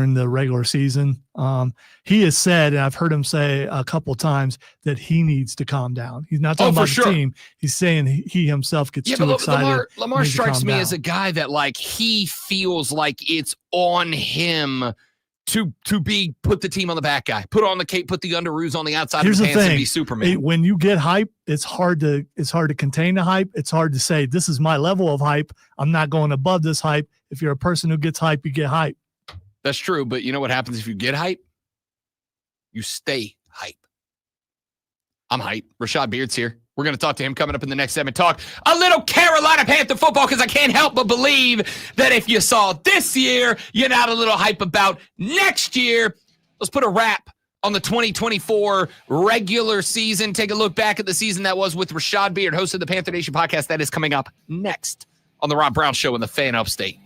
during the regular season. He has said, and I've heard him say a couple times, that he needs to calm down. He's not talking about the team. He's saying he himself gets too excited. Lamar strikes me as a guy that, like, he feels like it's on him to put the team on the back guy, put on the cape, put the underoos on the outside of the pants and be Superman. When you get hype, it's hard to contain the hype. It's hard to say, this is my level of hype. I'm not going above this hype. If you're a person who gets hype, you get hype. That's true. But you know what happens if you get hype? You stay hype. I'm hype. Rashad Beard's here. We're going to talk to him coming up in the next segment. Talk a little Carolina Panther football, because I can't help but believe that if you saw this year, you're not a little hype about next year. Let's put a wrap on the 2024 regular season. Take a look back at the season that was with Rashad Beard, host of the Panther Nation podcast. That is coming up next on the Rob Brown Show in the Fan Upstate.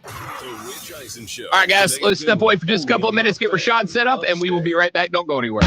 All right, guys, let's step away for just a couple of minutes, get Rashad set up, and we will be right back. Don't go anywhere.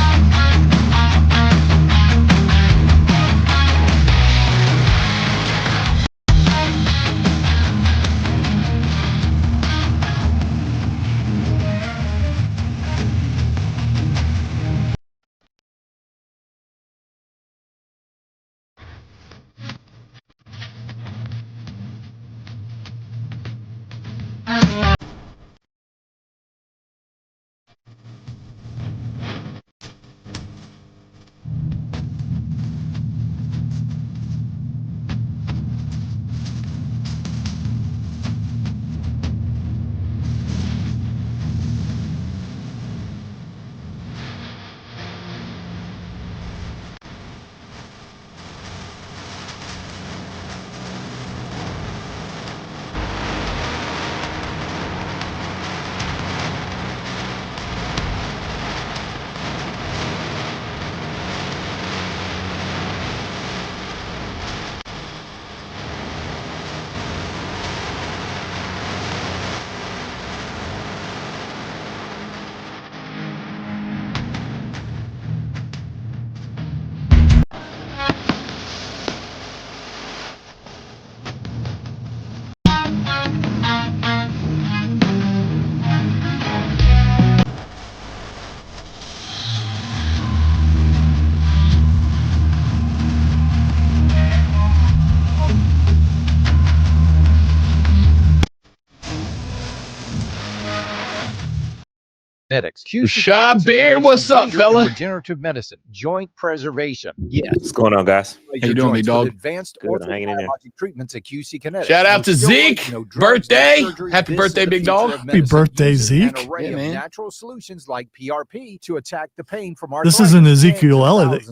Rashad Beard, what's up, fella? Regenerative medicine, joint preservation. Yes. What's going on, guys? How you doing, big dog? Advanced hanging in there. treatments at QC Kinetics. Shout out to Zeke. Birthday. Happy birthday, big dog. Happy birthday, Zeke. An array of natural solutions like PRP to attack the pain from This isn't Ezekiel Elliott, is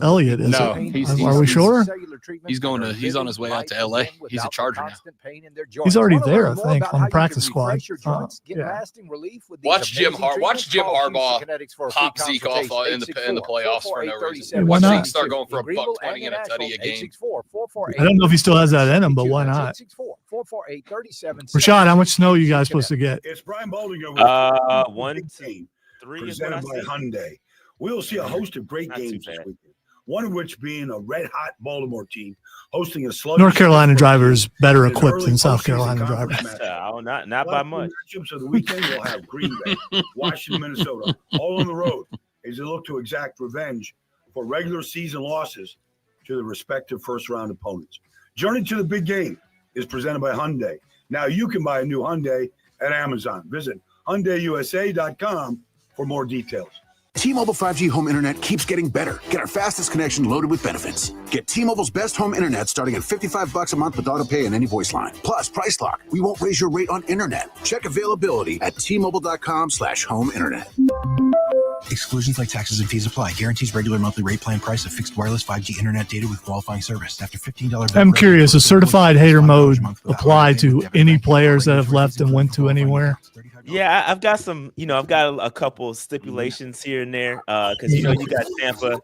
No, it? Are we sure? He's on his way out to LA. He's a Charger now. He's already there, I think, on the practice squad. Yeah. Watch Jim Harbaugh pop Zeke off in the playoffs for no reason. Why Watch not? Zeke start going for $120 and a tutty a game. I don't know if he still has that in him, but why not? Rashad, how much snow you guys supposed to get? It's Brian Balding over 1, 2, 3 presented by Hyundai. We'll see a host of great games this weekend. One of which being a red-hot Baltimore team hosting a sluggish North Carolina drivers better equipped than South Carolina drivers. Not by much. So the weekend we'll have Green Bay, Washington, Minnesota, all on the road as they look to exact revenge for regular season losses to the respective first-round opponents. Journey to the big game is presented by Hyundai. Now you can buy a new Hyundai at Amazon. Visit HyundaiUSA.com for more details. T-Mobile 5G home internet keeps getting better. Get our fastest connection loaded with benefits. Get T-Mobile's best home internet starting at $55 a month with auto pay and any voice line. Plus, Price Lock. We won't raise your rate on internet. Check availability at T-Mobile.com/home internet. Exclusions like taxes and fees apply. Guarantees regular monthly rate plan price of fixed wireless 5G internet data with qualifying service. After $15. I'm curious, does certified hater mode apply to any players that have left and went to anywhere? Yeah, I've got some, I've got a couple stipulations here and there because, you got Tampa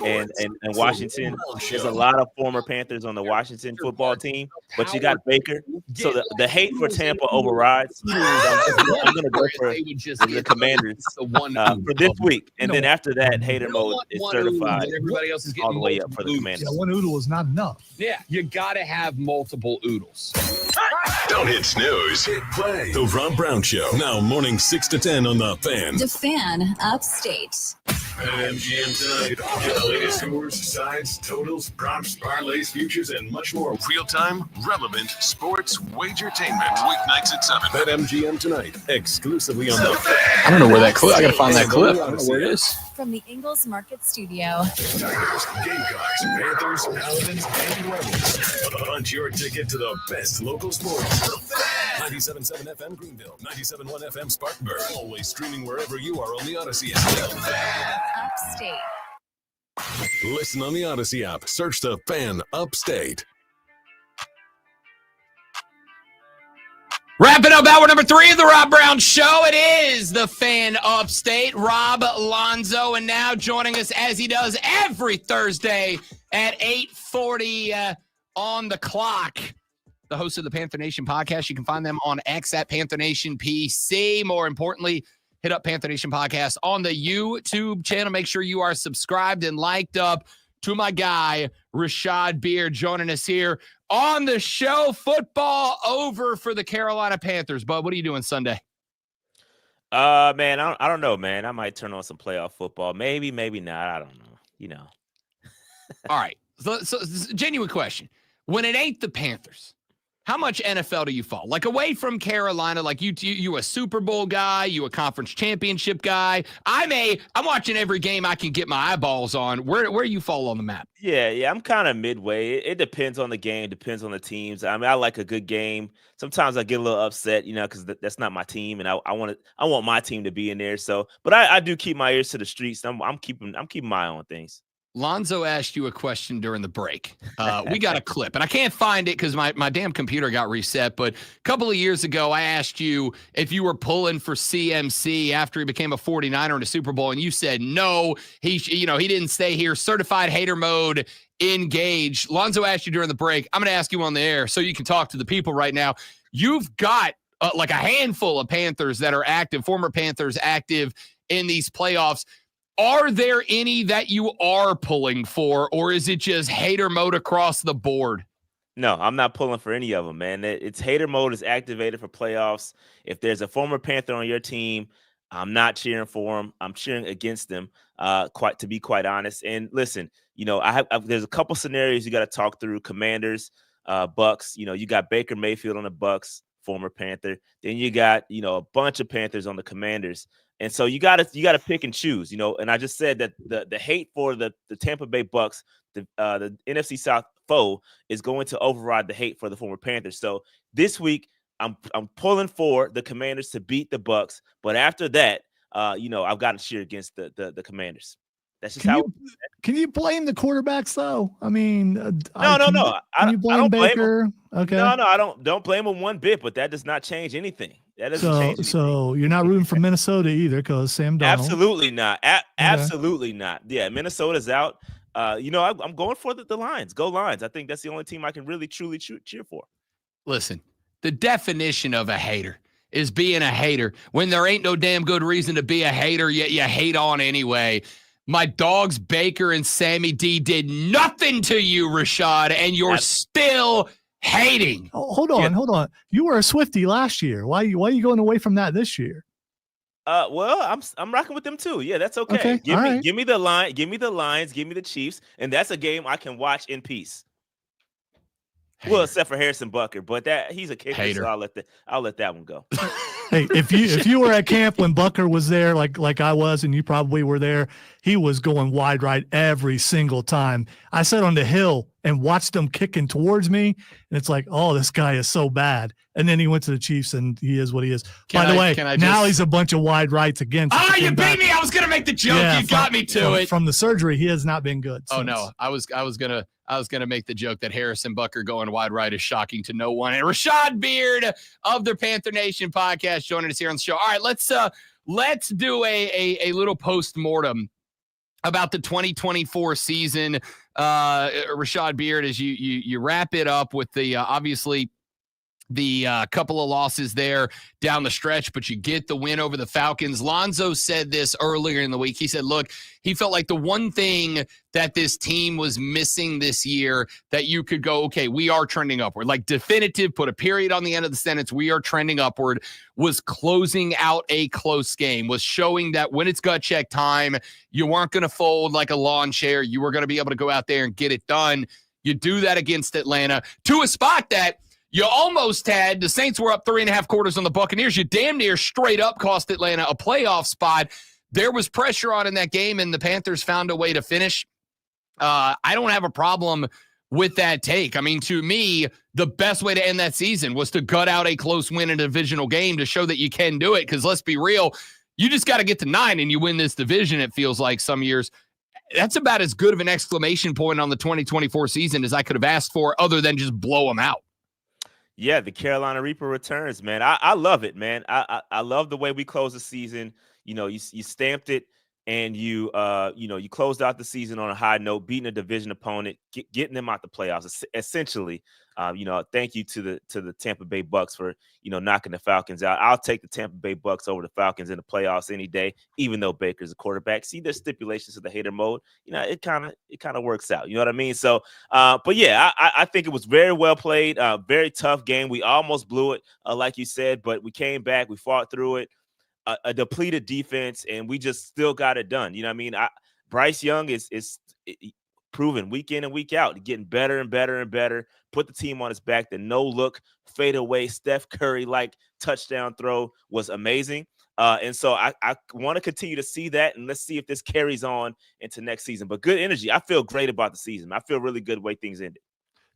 and Washington. There's a lot of former Panthers on the Washington football team, but you got Baker. So the hate for Tampa overrides. So I'm going to go for the Commanders for this week. And then after that, hater mode is certified all the way up for the Commanders. Yeah, one oodle is not enough. Yeah, you got to have multiple oodles. Don't hit snooze. Hit play. The Rob Brown Show. Radio. Now morning 6 to 10 on The Fan. The Fan Upstate. At MGM tonight, get the latest scores, sides, totals, props, parlays, futures, and much more. Real-time, relevant sports wagertainment. Weeknights at 7 at MGM tonight, exclusively on The Fan. I don't know where that clip. I gotta find that clip. I don't know where it is. From the Ingalls Market Studio. Tigers, Gamecocks, Panthers, Paladins, and Rebels. Punch your ticket to the best local sports. 97.7 FM Greenville, 97.1 FM Spartanburg. Always streaming wherever you are on the Odyssey app. Upstate. Listen on the Odyssey app. Search The Fan Upstate. Wrapping up hour number 3 of the Rob Brown Show. It is The Fan Upstate. Rob Lonzo, and now joining us as he does every Thursday at 8:40 on the clock. The host of the Panther Nation podcast. You can find them on X at Panther Nation PC. More importantly, hit up Panther Nation podcast on the YouTube channel. Make sure you are subscribed and liked up to my guy, Rashad Beard, joining us here on the show. Football over for the Carolina Panthers. Bud, what are you doing Sunday? Man, I don't know, man. I might turn on some playoff football. Maybe not. I don't know. You know. All right. So genuine question. When it ain't the Panthers, how much NFL do you follow? Like away from Carolina, like you a Super Bowl guy, you a conference championship guy. I'm watching every game I can get my eyeballs on. Where you fall on the map? Yeah, I'm kind of midway. It depends on the game, depends on the teams. I mean, I like a good game. Sometimes I get a little upset, because that's not my team, and I want my team to be in there. So, but I do keep my ears to the streets. I'm keeping my eye on things. Lonzo asked you a question during the break. We got a clip, and I can't find it because my damn computer got reset. But a couple of years ago, I asked you if you were pulling for CMC after he became a 49er in a Super Bowl, and you said no. He didn't stay here. Certified hater mode engaged. Lonzo asked you during the break. I'm going to ask you on the air so you can talk to the people right now. You've got like a handful of Panthers that are active, former Panthers active in these playoffs. Are there any that you are pulling for, or is it just hater mode across the board? No, I'm not pulling for any of them, man. It's hater mode is activated for playoffs. If there's a former Panther on your team, I'm not cheering for him. I'm cheering against them, to be quite honest. And listen, there's a couple scenarios you got to talk through. Commanders, Bucks. You got Baker Mayfield on the Bucks, former Panther. Then you got a bunch of Panthers on the Commanders. And so you gotta pick and choose, and I just said that the hate for the Tampa Bay Bucks, the NFC South foe, is going to override the hate for the former Panthers. So this week I'm pulling for the Commanders to beat the Bucks, but after that, I've got to cheer against the Commanders. That's just Can you blame the quarterbacks though? I mean, no. I don't blame Baker. Him. Okay. No, I don't blame him one bit, but that does not change anything. That doesn't change anything. So you're not rooting for Minnesota either because Sam Darnold. Absolutely not. Absolutely not. Yeah, Minnesota's out. I'm going for the Lions. Go Lions. I think that's the only team I can really truly cheer for. Listen, the definition of a hater is being a hater. When there ain't no damn good reason to be a hater, yet you hate on anyway. My dogs, Baker and Sammy D, did nothing to you, Rashad, and you're still hating. Oh, hold on. You were a Swiftie last year. Why are you going away from that this year? Well, I'm rocking with them too. Yeah, that's okay. Give me the Lions, give me the Chiefs, and that's a game I can watch in peace. Well, except for Harrison Butker, but he's a kicker, so I'll let that one go. Hey, if you were at camp when Butker was there, like I was, and you probably were there, he was going wide right every single time. I sat on the hill and watched him kicking towards me, and it's like, oh, this guy is so bad. And then he went to the Chiefs, and he is what he is. By the way, now he's a bunch of wide rights again. You beat me. I was gonna make the joke. Yeah, you got me to it. From the surgery, he has not been good. Oh no, I was gonna make the joke that Harrison Butker going wide right is shocking to no one. And Rashad Beard of the Panther Nation podcast joining us here on the show. All right, let's do a little post-mortem about the 2024 season. Rashad Beard, as you wrap it up with the obviously the couple of losses there down the stretch, but you get the win over the Falcons. Lonzo said this earlier in the week. He said, look, he felt like the one thing that this team was missing this year that you could go, okay, we are trending upward, like definitive, put a period on the end of the sentence, we are trending upward, was closing out a close game, was showing that when it's gut check time, you weren't going to fold like a lawn chair. You were going to be able to go out there and get it done. You do that against Atlanta to a spot that you almost had. The Saints were up 3.5 quarters on the Buccaneers. You damn near straight up cost Atlanta a playoff spot. There was pressure on in that game, and the Panthers found a way to finish. I don't have a problem with that take. I mean, to me, the best way to end that season was to gut out a close win in a divisional game to show that you can do it, because let's be real, you just got to get to 9 and you win this division, it feels like some years. That's about as good of an exclamation point on the 2024 season as I could have asked for, other than just blow them out. Yeah, the Carolina Reaper returns, man. I love it, man. I love the way we close the season. You know, you stamped it, and you closed out the season on a high note, beating a division opponent, getting them out the playoffs. Essentially, thank you to the Tampa Bay Bucks for knocking the Falcons out. I'll take the Tampa Bay Bucks over the Falcons in the playoffs any day, even though Baker's a quarterback. See, there's stipulations to the hater mode. It kind of works out. You know what I mean? So, but yeah, I think it was very well played. Very tough game. We almost blew it, like you said, but we came back. We fought through it. A depleted defense, and we just still got it done. You know what I mean? Bryce Young is proven week in and week out, getting better and better and better. Put the team on his back. The no-look fadeaway Steph Curry-like touchdown throw was amazing. And so I want to continue to see that, and let's see if this carries on into next season. But good energy. I feel great about the season. I feel really good the way things ended.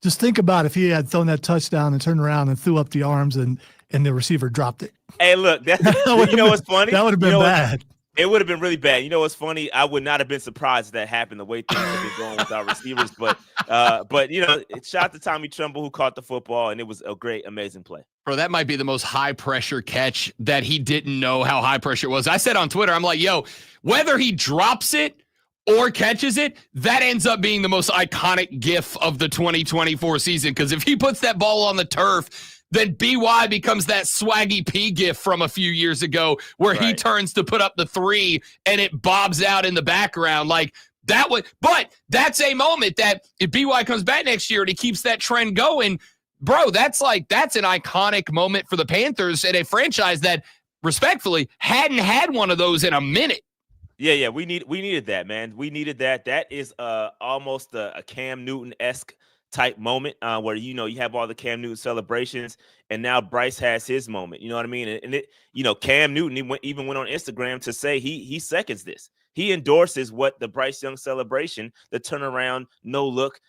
Just think about if he had thrown that touchdown and turned around and threw up the arms and the receiver dropped it. Hey, look, you know what's funny? That would have been bad. It would have been really bad. You know what's funny? I would not have been surprised if that happened the way things have been going with our receivers. But shout out to Tommy Tremble, who caught the football, and it was a great, amazing play. Bro, that might be the most high-pressure catch that he didn't know how high pressure it was. I said on Twitter, I'm like, yo, whether he drops it or catches it, that ends up being the most iconic gif of the 2024 season. Because if he puts that ball on the turf, then BY becomes that Swaggy P gif from a few years ago where he turns to put up the 3 and it bobs out in the background. Like that would, but that's a moment that if BY comes back next year and he keeps that trend going, bro, that's an iconic moment for the Panthers and a franchise that respectfully hadn't had one of those in a minute. Yeah, we needed that, man. We needed that. That is almost a Cam Newton-esque type moment where you have all the Cam Newton celebrations, and now Bryce has his moment. You know what I mean? And it, Cam Newton even went on Instagram to say he seconds this. He endorses what the Bryce Young celebration, the turnaround, no look,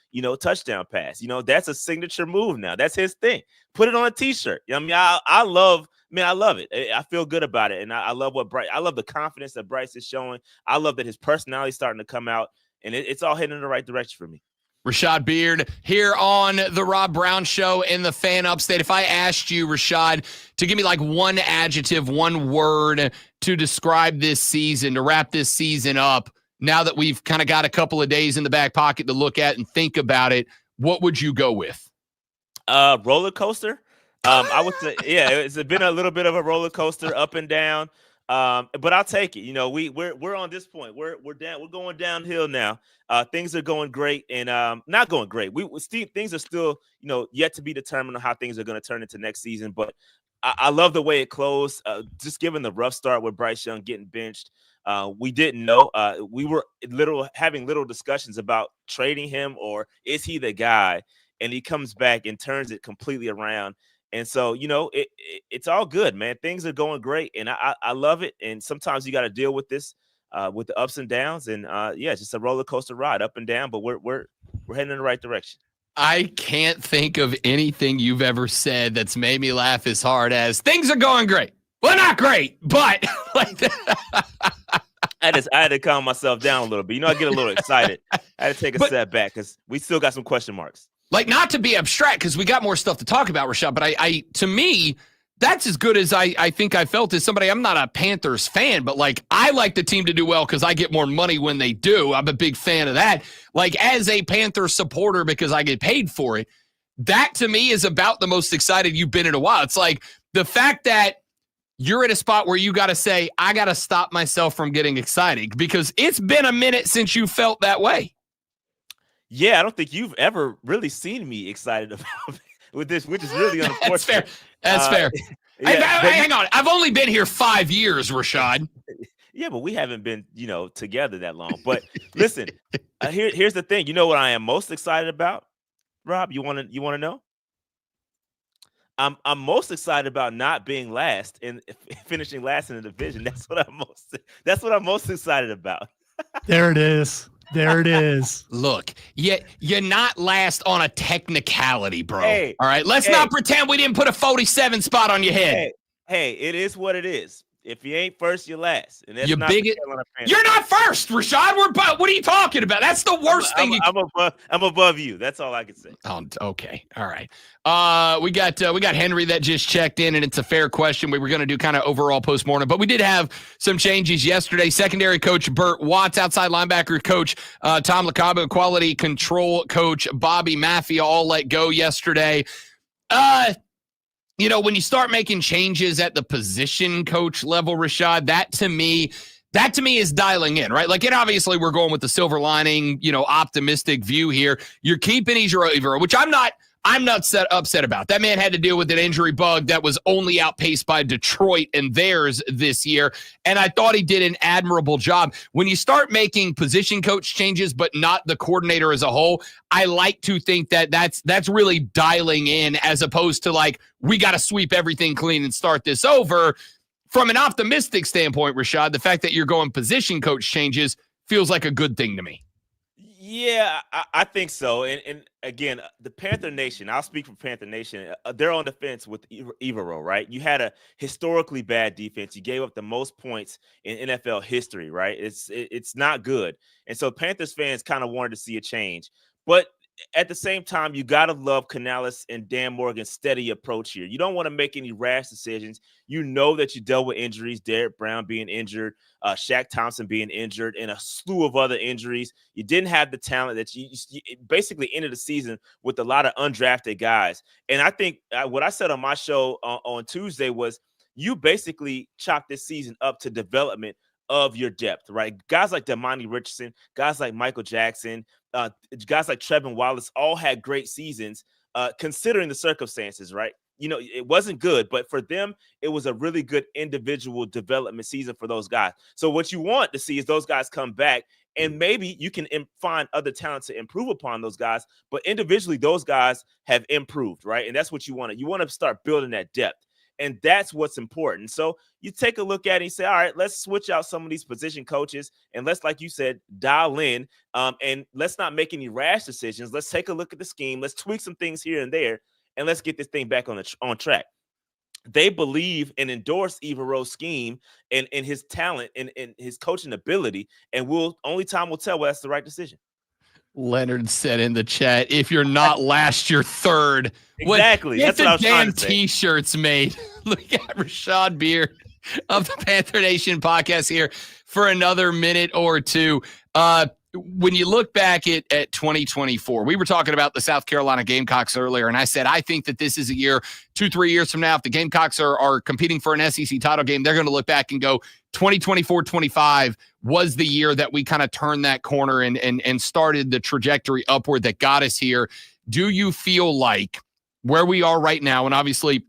touchdown pass. That's a signature move now. That's his thing. Put it on a T-shirt. I mean, I love it. I feel good about it, and I love I love the confidence that Bryce is showing. I love that his personality is starting to come out, and it's all heading in the right direction for me. Rashad Beard here on the Rob Brown Show in the Fan Upstate. If I asked you, Rashad, to give me like one adjective, one word to describe this season, to wrap this season up, now that we've kind of got a couple of days in the back pocket to look at and think about it, what would you go with? Roller coaster. I would say, yeah, it's been a little bit of a roller coaster, up and down. But I'll take it. We're on this point. We're going downhill now. Things are going great and not going great. Things are still, yet to be determined on how things are going to turn into next season. But I love the way it closed. Just given the rough start with Bryce Young getting benched, we didn't know. We were having little discussions about trading him, or is he the guy? And he comes back and turns it completely around. And so, it's all good, man. Things are going great, and I love it. And sometimes you got to deal with this, with the ups and downs. And it's just a roller coaster ride, up and down. But we're heading in the right direction. I can't think of anything you've ever said that's made me laugh as hard as things are going great. Well, not great, but like that. I had to calm myself down a little bit. I get a little excited. I had to take a step back because we still got some question marks. Like, not to be abstract, because we got more stuff to talk about, Rashad, but to me, that's as good as I think I felt as somebody. I'm not a Panthers fan, but like, I like the team to do well because I get more money when they do. I'm a big fan of that. Like, as a Panthers supporter, because I get paid for it, that to me is about the most excited you've been in a while. It's like the fact that you're at a spot where you got to say, I got to stop myself from getting excited because it's been a minute since you felt that way. Yeah, I don't think you've ever really seen me excited about with this, which is really unfortunate. That's fair. That's fair. Yeah, hang on. I've only been here 5 years, Rashad. Yeah, but we haven't been, together that long. But listen, here's the thing. You know what I am most excited about, Rob? You want to know? I'm most excited about not being last and finishing last in the division. That's what I'm most excited about. There it is. There it is. Look, you're not last on a technicality, bro. Hey, all right, let's not pretend we didn't put a 47 spot on your head. Hey, it is what it is. If you ain't first, you're last. And that's you're not You're not first, Rashad. What are you talking about? That's the worst thing. I'm above you. That's all I can say. Oh, okay. All right. We got Henry that just checked in, and it's a fair question. We were going to do kind of overall postmortem, but we did have some changes yesterday. Secondary coach Burt Watts, outside linebacker coach Tom LaCaba, quality control coach Bobby Maffia all let go yesterday. When you start making changes at the position coach level, Rashad, that to me is dialing in, right? Like, obviously we're going with the silver lining, optimistic view here. You're keeping Ejiro, which I'm not upset about. That man had to deal with an injury bug that was only outpaced by Detroit and theirs this year. And I thought he did an admirable job. When you start making position coach changes, but not the coordinator as a whole, I like to think that that's really dialing in, as opposed to like, we got to sweep everything clean and start this over. From an optimistic standpoint, Rashad, the fact that you're going position coach changes feels like a good thing to me. Yeah, I think so. And again, the Panther Nation, I'll speak for Panther Nation, they're on the fence with Ejiro, right? You had a historically bad defense. You gave up the most points in NFL history, right? It's not good. And so Panthers fans kind of wanted to see a change. But at the same time, you got to love Canales and Dan Morgan's steady approach here. You don't want to make any rash decisions. You know that you dealt with injuries, Derek Brown being injured, Shaq Thompson being injured, and a slew of other injuries. You didn't have the talent that you basically ended the season with a lot of undrafted guys. And I think what I said on my show on Tuesday was you basically chopped this season up to development of your depth, right? Guys like Damani Richardson, guys like Michael Jackson, guys like Trevin Wallace all had great seasons considering the circumstances, right? It wasn't good, but for them, it was a really good individual development season for those guys. So what you want to see is those guys come back, and maybe you can find other talent to improve upon those guys, but individually, those guys have improved, right? And that's what you want. You want to start building that depth. And that's what's important. So you take a look at it and say, all right, let's switch out some of these position coaches. And let's, like you said, dial in. And let's not make any rash decisions. Let's take a look at the scheme. Let's tweak some things here and there. And let's get this thing back on track. They believe and endorse Ejiro's scheme and his talent and his coaching ability. And only time will tell whether that's the right decision. Leonard said in the chat, if you're not last, you're third. Exactly. That's what I was trying damn to say. T-shirts made. Look at Rashad Beard of the Panther Nation podcast here for another minute or two. When you look back at 2024, we were talking about the South Carolina Gamecocks earlier, and I said, I think that this is a year, 2-3 years from now, if the Gamecocks are competing for an SEC title game, they're going to look back and go, 2024-25 was the year that we kind of turned that corner and started the trajectory upward that got us here. Do you feel like where we are right now, and obviously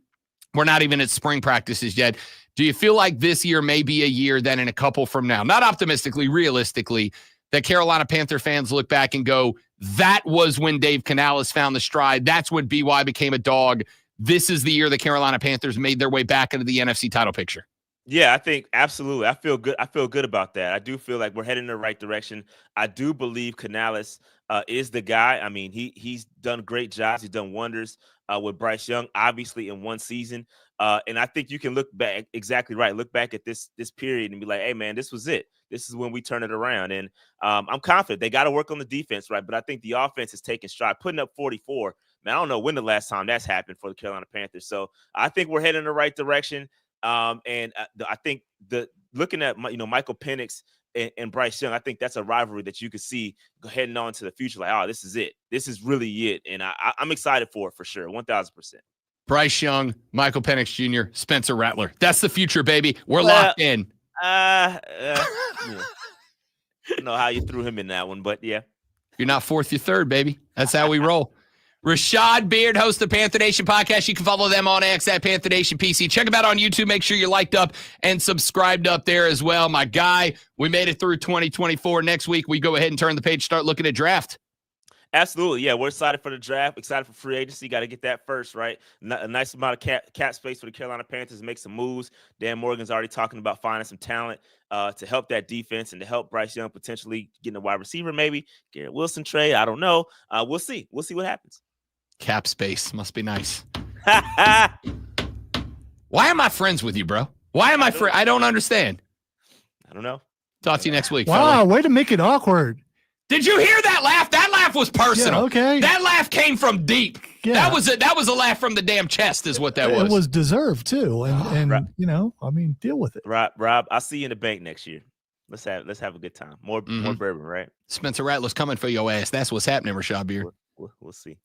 we're not even at spring practices yet, do you feel like this year may be a year then in a couple from now, not optimistically, realistically, that Carolina Panther fans look back and go, that was when Dave Canales found the stride. That's when BY became a dog. This is the year the Carolina Panthers made their way back into the NFC title picture. Yeah, I think absolutely. I feel good. I feel good about that. I do feel like we're heading in the right direction. I do believe Canales is the guy. I mean, he's done great jobs. He's done wonders with Bryce Young, obviously in one season. And I think you can look back exactly right. Look back at this period and be like, hey, man, this was it. This is when we turn it around. And I'm confident they got to work on the defense, right? But I think the offense is taking stride, putting up 44. Man, I don't know when the last time that's happened for the Carolina Panthers. So I think we're heading in the right direction. And I think looking at Michael Penix and Bryce Young, I think that's a rivalry that you could see heading on to the future. Like, oh, this is it. This is really it. And I'm excited for it for sure. 1,000%. Bryce Young, Michael Penix Jr., Spencer Rattler. That's the future, baby. We're locked in. Yeah. I don't know how you threw him in that one, but yeah. You're not fourth, you're third, baby. That's how we roll. Rashad Beard, host of the Panther Nation podcast. You can follow them on X at Panther Nation PC. Check them out on YouTube. Make sure you're liked up and subscribed up there as well. My guy, we made it through 2024. Next week, we go ahead and turn the page, start looking at draft. Absolutely. Yeah, we're excited for the draft, excited for free agency. Got to get that first, right? A nice amount of cap space for the Carolina Panthers to make some moves. Dan Morgan's already talking about finding some talent to help that defense and to help Bryce Young potentially getting a wide receiver, maybe. Garrett Wilson trade. I don't know. We'll see. We'll see what happens. Cap space must be nice. Why am I friends with you, bro? Why am I friends? I don't understand. I don't know. Talk to you next week. Wow, way to make it awkward. Did you hear that laugh? That laugh was personal. Yeah, okay. That laugh came from deep. Yeah. That was a laugh from the damn chest, is what that was. It was deserved too, and Right. deal with it. Rob, I'll see you in the bank next year. Let's have a good time. More bourbon, right? Spencer Rattler's coming for your ass. That's what's happening, Rashad Beard. We'll see.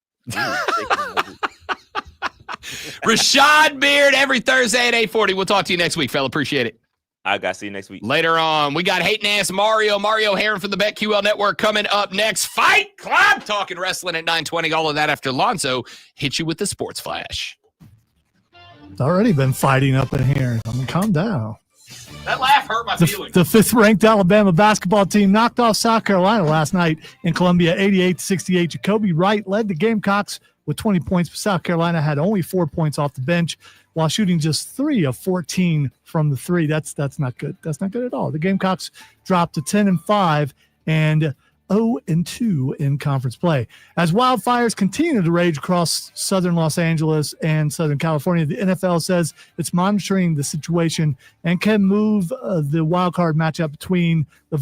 Rashad Beard every Thursday at 8:40. We'll talk to you next week, fella. Appreciate it. I got to see you next week. Later on, we got hating ass Mario Herron from the BetQL Network coming up next. Fight Club talking wrestling at 9:20. All of that after Lonzo hits you with the sports flash. It's already been fighting up in here. Calm down. That laugh hurt my feelings. The fifth-ranked Alabama basketball team knocked off South Carolina last night in Columbia, 88-68. Jacoby Wright led the Gamecocks with 20 points, but South Carolina had only 4 points off the bench while shooting just 3 of 14 from the three. That's not good. That's not good at all. The Gamecocks dropped to 10-5 and 0-2 in conference play. As wildfires continue to rage across southern Los Angeles and Southern California, the NFL says it's monitoring the situation and can move the wild card matchup between the